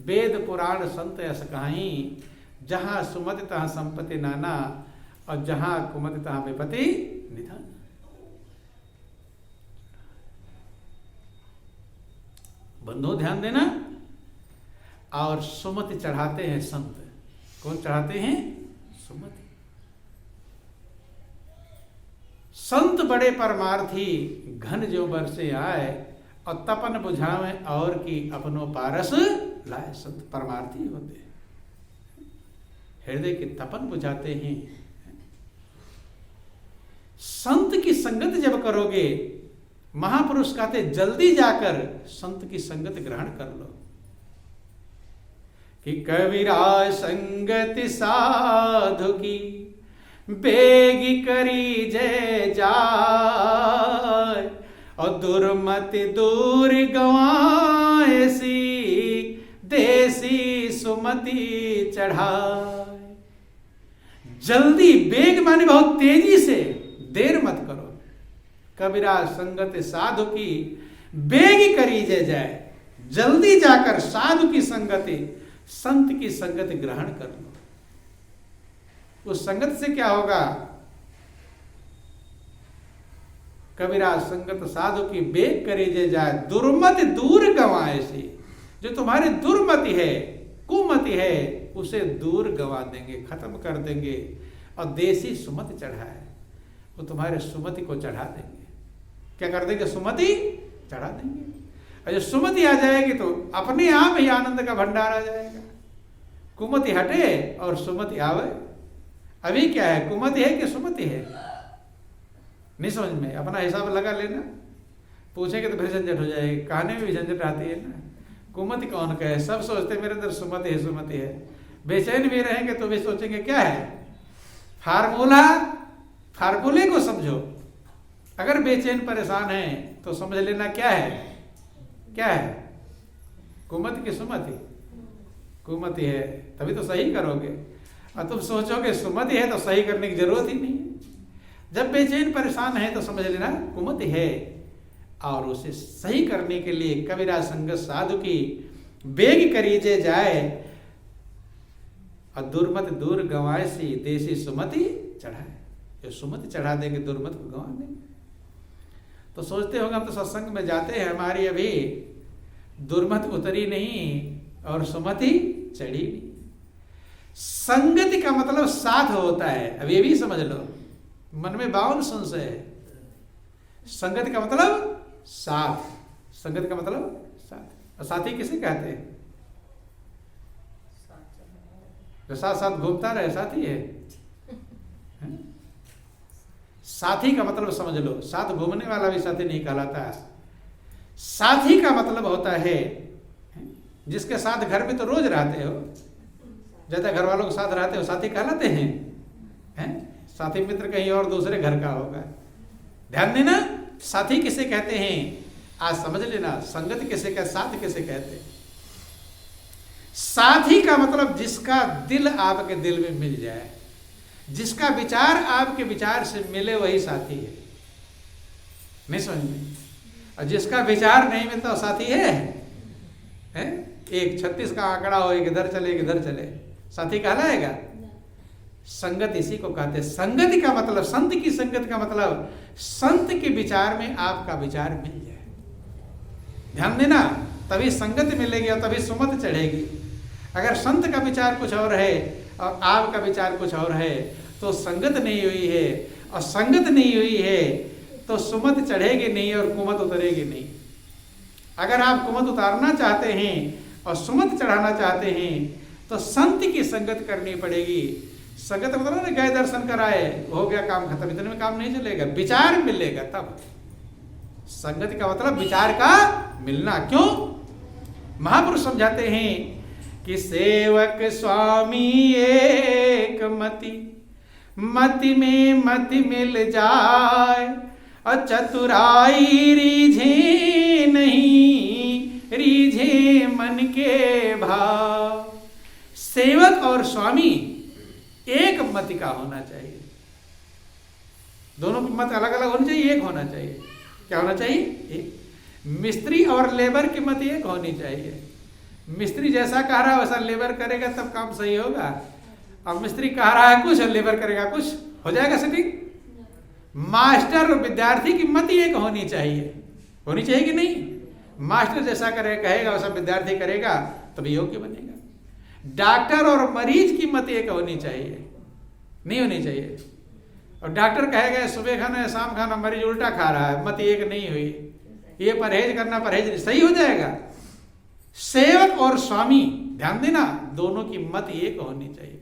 वेद पुराण संत ऐस कहाई, जहां सुमति तहां संपत्ति नाना, और जहां कुमति तहां विपत्ति निधन। बंधु ध्यान देना। और सुमति चढ़ाते हैं संत। कौन चढ़ाते हैं? सुमति। संत बड़े परमार्थी, घन जो बरसे आए, और तपन बुझावे और की अपनो पारस लाए। संत परमार्थी होते हैं, हृदय की तपन बुझाते हैं। संत की संगत जब करोगे, महापुरुष कहते जल्दी जाकर संत की संगत ग्रहण कर लो। कि कबीरा संगति साधु की, बेगी करी जय जाय, और दुर्मति दूर गवाए सी, देसी सुमति चढ़ाए। जल्दी, बेग माने बहुत तेजी से, देर मत करो। कबीरा संगत साधु की, बेगी करी जय जाए, जल्दी जाकर साधु की संगति, संत की संगति ग्रहण कर लो। उस संगत से क्या होगा? कबीरा संगत साधु की, बेग करी जय जाए, दुर्मति दूर गवाए सी। जो तुम्हारी दुर्मति है, कुमति है, उसे दूर गवा देंगे, खत्म कर देंगे। और देसी सुमति चढ़ाए, वो तुम्हारे सुमति को चढ़ा देंगे। क्या कर देंगे? सुमति चढ़ा देंगे। और जब सुमति आ जाएगी तो अपने आप ही आनंद का भंडार आ जाएगा। कुमति हटे और सुमति आवे। अभी क्या है, कुमति है कि सुमति है? नहीं समझ में, अपना हिसाब लगा लेना। पूछेंगे तो फिर झंझट हो जाएगी, कहने में भी झंझट आती है ना। कुमति कौन कहे? सब सोचते मेरे अंदर सुमति है, सुमति है। बेचैन भी रहेंगे तो भी सोचेंगे क्या है? फार्मूले को समझो। अगर बेचैन परेशान है तो समझ लेना क्या है? क्या है? कुमति की सुमति? कुमति है, तभी तो सही करोगे। और तुम सोचोगे सुमति है तो सही करने की जरूरत ही नहीं। जब बेचैन परेशान है तो समझ लेना कुमति है। और उसे सही करने के लिए कबीरा संगत साधु की, बेग करीजे जाए, और दुर्मति दूर गंवाए सी, देसी सुमति चढ़ाए। जो सुमति चढ़ा देंगे, दुर्मति को गंवा देंगे। तो सोचते होंगे हम तो सत्संग में जाते हैं, हमारी अभी दुर्मति उतरी नहीं और सुमति चढ़ी भी। संगति का मतलब साथ होता है। अब ये भी समझ लो, मन में 52 संशय है। संगति का मतलब साथ। संगति का मतलब साथ। और साथी किसे कहते हैं? जो साथ साथ घूमता रहे साथी है। साथी का मतलब समझ लो, साथ घूमने वाला भी साथी नहीं कहलाता। साथी का मतलब होता है जिसके साथ घर में तो रोज रहते हो, ज्यादा घर वालों के साथ रहते हो, साथी कहलाते हैं? साथी मित्र कहीं और दूसरे घर का होगा। ध्यान देना, साथी किसे कहते हैं आज समझ लेना। संगत किसे कहते, साथ किसे कहते हैं? साथी का मतलब जिसका दिल आपके दिल में मिल जाए, जिसका विचार आपके विचार से मिले, वही साथी है। नहीं समझ में? और जिसका विचार नहीं मिलता वो साथी है? एक 36 का आंकड़ा हो, एक इधर चले एक इधर चले, साथी कहलाएगा? संगत इसी को कहते हैं। संगति का मतलब, संत की संगत का मतलब, संत के विचार में आपका विचार मिल जाए। ध्यान देना, तभी संगत मिलेगी और तभी सुमति चढ़ेगी। अगर संत का विचार कुछ और है और आपका विचार कुछ और है तो संगत नहीं हुई है, और संगत नहीं हुई है तो सुमति चढ़ेगी नहीं और कुमत उतरेगी नहीं। अगर आप कुमत उतारना चाहते हैं और सुमति चढ़ाना चाहते हैं तो संत की संगत करनी पड़ेगी। संगत मतलब ना गए दर्शन कराए, हो गया काम खत्म, इतने में काम नहीं चलेगा, विचार मिलेगा तब। संगति का मतलब विचार का मिलना। क्यों? महापुरुष समझाते हैं कि सेवक स्वामी एक मति, मति में मति मिल जाए, और चतुराई रीझे नहीं, रीझे मन के भाव। सेवक और स्वामी एक मति का होना चाहिए। दोनों की मत अलग अलग होनी चाहिए, एक होना चाहिए। क्या होना चाहिए? एक। मिस्त्री और लेबर की मत एक होनी चाहिए। मिस्त्री जैसा कह रहा है वैसा लेबर करेगा तब काम सही होगा। अब मिस्त्री कह रहा है कुछ और लेबर करेगा कुछ, हो जाएगा सेटिंग? मास्टर और विद्यार्थी की मत एक होनी चाहिए, होनी चाहिए कि नहीं? मास्टर जैसा कहेगा वैसा विद्यार्थी करेगा तभी योग्य बनेगा। डॉक्टर और मरीज की मत एक होनी चाहिए, नहीं होनी चाहिए। और डॉक्टर कहेगा सुबह खाना है शाम खाना, मरीज उल्टा खा रहा है, मत एक नहीं हुई, ये परहेज करना, परहेज सही हो जाएगा। सेवक और स्वामी, ध्यान देना, दोनों की मत एक होनी चाहिए।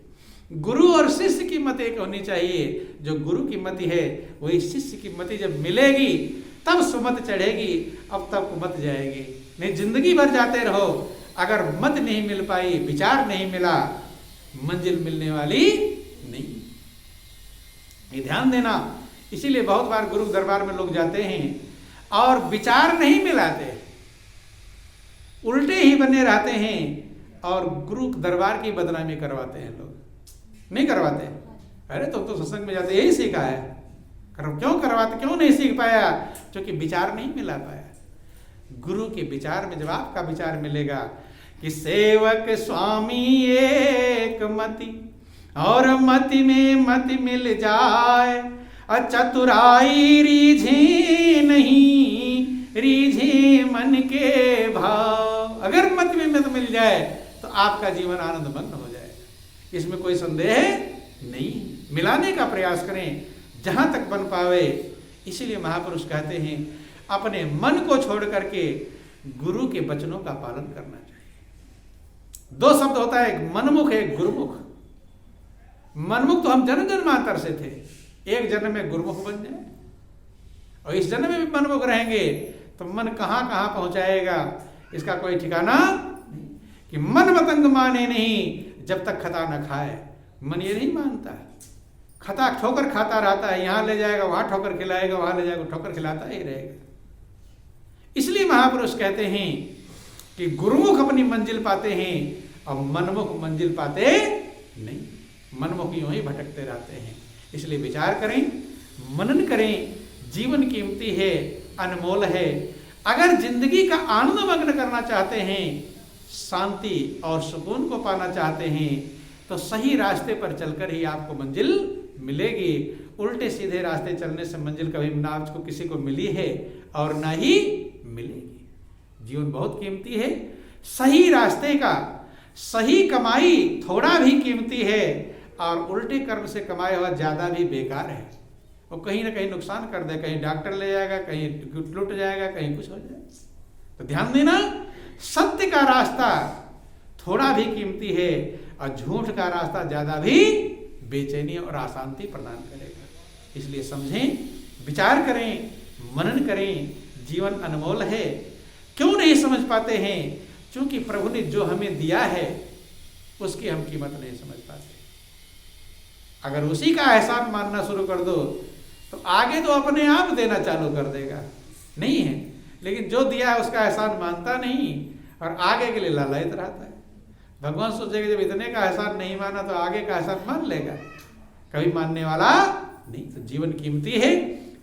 गुरु और शिष्य की मत एक होनी चाहिए। जो गुरु की मति है वही शिष्य की मति जब मिलेगी तब सुमत चढ़ेगी, अब तब मत जाएगी। नहीं जिंदगी भर जाते रहो, अगर मत नहीं मिल पाई, विचार नहीं मिला, मंजिल मिलने वाली नहीं। ये ध्यान देना। इसीलिए बहुत बार गुरु दरबार में लोग जाते हैं और विचार नहीं मिलाते, उल्टे ही बने रहते हैं और गुरु दरबार की बदनामी करवाते हैं। लोग नहीं करवाते? अरे तो सत्संग में जाते यही सीखा है, क्यों करवाते, क्यों नहीं सीख पाया? क्योंकि विचार नहीं मिला पाया। गुरु के विचार में जब आपका विचार मिलेगा कि सेवक स्वामी एक मति और मति में मति मिल जाए, चतुराई रीझे नहीं, रीझे मन के भाव। अगर मति में मत मिल जाए तो आपका जीवन आनंद मग्न हो जाएगा, इसमें कोई संदेह नहीं। मिलाने का प्रयास करें जहां तक बन पावे। इसीलिए महापुरुष कहते हैं अपने मन को छोड़ करके गुरु के वचनों का पालन करना चाहिए। दो शब्द होता है, एक मनमुख है, एक गुरुमुख। मनमुख तो हम जन्म जन्मांतर से थे, एक जन्म में गुरुमुख बन जाए और इस जन्म में भी मनमुख रहेंगे तो मन कहां कहां पहुंचाएगा इसका कोई ठिकाना नहीं। कि मन मतंग माने नहीं जब तक खता न खाए। मन ये नहीं मानता, खता ठोकर खाता रहता है, यहां ले जाएगा वहां ठोकर खिलाएगा, वहां ले जाएगा ठोकर खिलाता ही रहेगा। इसलिए महापुरुष कहते हैं कि गुरुमुख अपनी मंजिल पाते हैं और मनमुख मंजिल पाते नहीं। मनमुख यूं ही भटकते रहते हैं। इसलिए विचार करें, मनन करें। जीवन कीमती है, अनमोल है। अगर जिंदगी का आनंद मग्न करना चाहते हैं, शांति और सुकून को पाना चाहते हैं, तो सही रास्ते पर चलकर ही आपको मंजिल मिलेगी। उल्टे सीधे रास्ते चलने से मंजिल कभी ना आपको किसी को मिली है और ना ही मिलेगी। जीवन बहुत कीमती है। सही रास्ते का सही कमाई थोड़ा भी कीमती है और उल्टे कर्म से कमाया हुआ ज्यादा भी बेकार है। वो कहीं ना कहीं नुकसान कर दे, कहीं डॉक्टर ले जाएगा, कहीं लुट जाएगा, कहीं कुछ हो जाएगा। तो ध्यान देना, सत्य का रास्ता थोड़ा भी कीमती है और झूठ का रास्ता ज्यादा भी बेचैनी और अशांति प्रदान करेगा। इसलिए समझें, विचार करें, मनन करें। जीवन अनमोल है। क्यों नहीं समझ पाते हैं? क्योंकि प्रभु ने जो हमें दिया है उसकी हम कीमत नहीं समझ पाते। अगर उसी का एहसान मानना शुरू कर दो तो आगे तो अपने आप देना चालू कर देगा, नहीं है। लेकिन जो दिया है उसका एहसान मानता नहीं और आगे के लिए लालयित रहता है। भगवान सोचेगा जब इतने का एहसान नहीं माना तो आगे का एहसान मान लेगा, कभी मानने वाला नहीं। तो जीवन कीमती है।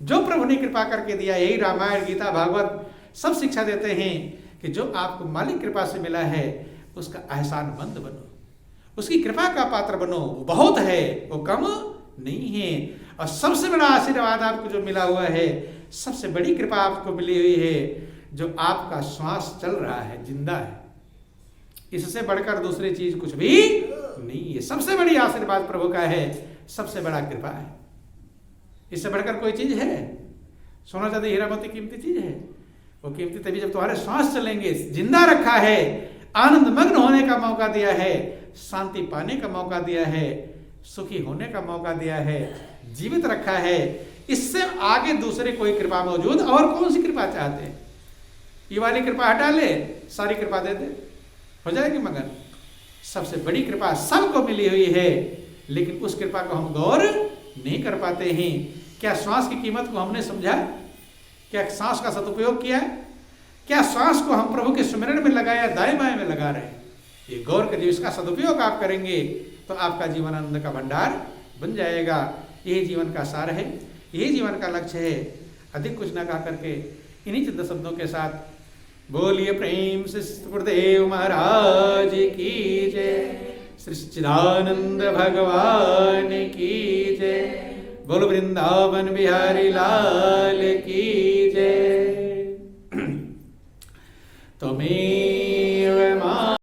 जो प्रभु ने कृपा करके दिया, यही रामायण गीता भागवत सब शिक्षा देते हैं कि जो आपको मालिक कृपा से मिला है उसका एहसानमंद बनो, उसकी कृपा का पात्र बनो। वो बहुत है, वो कम नहीं है। और सबसे बड़ा आशीर्वाद आपको जो मिला हुआ है, सबसे बड़ी कृपा आपको मिली हुई है, जो आपका श्वास चल रहा है, जिंदा है। इससे बढ़कर दूसरी चीज कुछ भी नहीं है। सबसे बड़ी आशीर्वाद प्रभु का है, सबसे बड़ा कृपा है। इससे बढ़कर कोई चीज है? सोना चांदी हीरा मोती कीमती चीज है? वो कीमती तभी जब तुम्हारे श्वास चलेंगे। जिंदा रखा है, आनंद मग्न होने का मौका दिया है, शांति पाने का मौका दिया है, सुखी होने का मौका दिया है, जीवित रखा है। इससे आगे दूसरे कोई कृपा मौजूद और कौन सी कृपा चाहते हैं? ये वाली कृपा हटा ले, सारी कृपा दे दे, हो जाएगी। मगर सबसे बड़ी कृपा सबको मिली हुई है, लेकिन उस कृपा को हम गौर नहीं कर पाते हैं। क्या श्वास की कीमत को हमने समझा? क्या सांस का सदुपयोग किया? क्या श्वास को हम प्रभु के सुमिरन में लगाया, दाएं बाएं में लगा रहे हैं? ये गौर करिए। इसका सदुपयोग आप करेंगे तो आपका जीवन आनंद का भंडार बन जाएगा। यही जीवन का सार है, यही जीवन का लक्ष्य है। अधिक कुछ न कहा करके इन्हीं चंद शब्दों के साथ बोलिए प्रेम से गुरुदेव महाराज की जय। श्री सच्चिदानंद भगवान की जय। बोलो वृंदावन बिहारी लाल की जय। तुम्हें